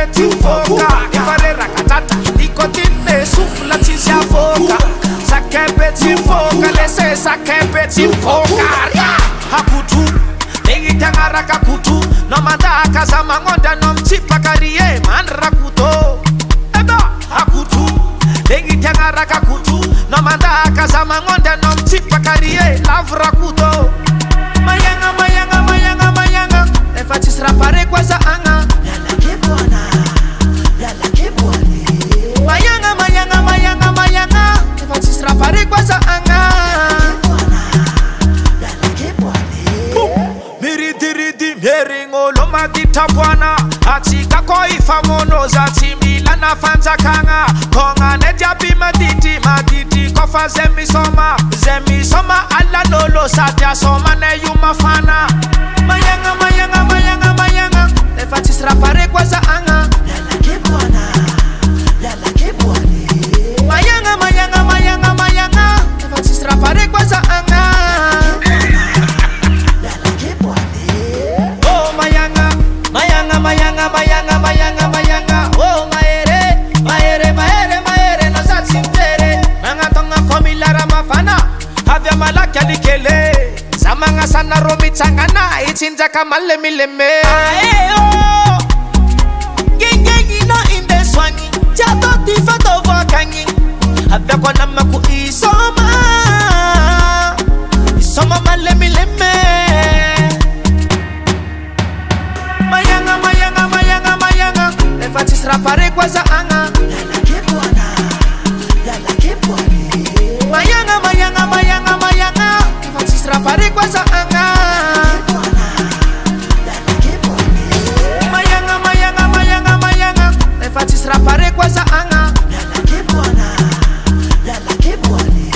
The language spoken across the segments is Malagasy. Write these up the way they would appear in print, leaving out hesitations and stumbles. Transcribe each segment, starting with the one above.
beti foka. Ifare rakatata, nikotine sufla tisi avoka. Sake beti foka, lese sake beti foka. Hakutu, negitangara kakutu. No manda akazama ngonda no mchipa kariye man rakuto. Eba, hakutu, negitangara kakutu. No manda akazama ngonda no mchipa kariye love rakuto. Mayanga, mayanga, mayanga, mayanga. Efatis rapare kwa za anga. Yala kebwana, yala kebwane. Mayanga, mayanga, mayanga, mayanga. Efatis rapare kwa za anga. Yala kebwane. Miridi meringo loma ditabwana. Achika ko ifamono za timila na fanza kanga. Konga neja bima maditi kofa zemi soma alla lolo satya soma ne yuma fana. Mayanga, mayanga, mayanga, mayanga. Efatis rapare kwa za anga. Yala kebwana, yala kebwane. Mayanga, mayanga, mayanga, mayanga. Efatis rapare kwa za anga. Yala kebwane. Oh mayanga, mayanga, mayanga, mayanga, mayanga, mayanga. Oh maere, maere, maere, maere no satsimpere. Manga tonga komilara mafana. Havya malaki alikele. Samanga sana romi changana. Ichinja kamale mileme. Ae oh. Gengengi no inde swangi. Chato tifato wakangi. Havya kwa namaku isoma. Isoma male mileme. Mayanga, mayanga, mayanga, mayanga. Efatis rapare kwa za anga. Yala kebwana, yala kebwane. Mayanga, mayanga, mayanga, mayanga. Efatis rapare kwa za anga. Yala kebwane. Mayanga, mayanga, mayanga, mayanga. Efatis rapare kwa za anga. Yala kebwana, yala kebwane.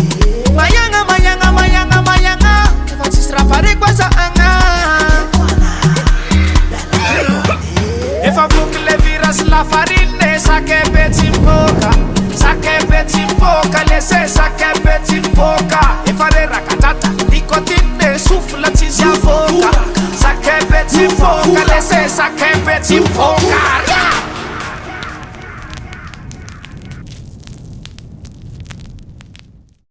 Mayanga, mayanga, mayanga, mayanga. Efatis rapare kwa za anga. If I book le viras la farine, sake beti poka. Sake beti poka, lese sake beti poka. If I rakatata, nikotine sufla tisi avoka. Sake beti poka, lese sake beti poka.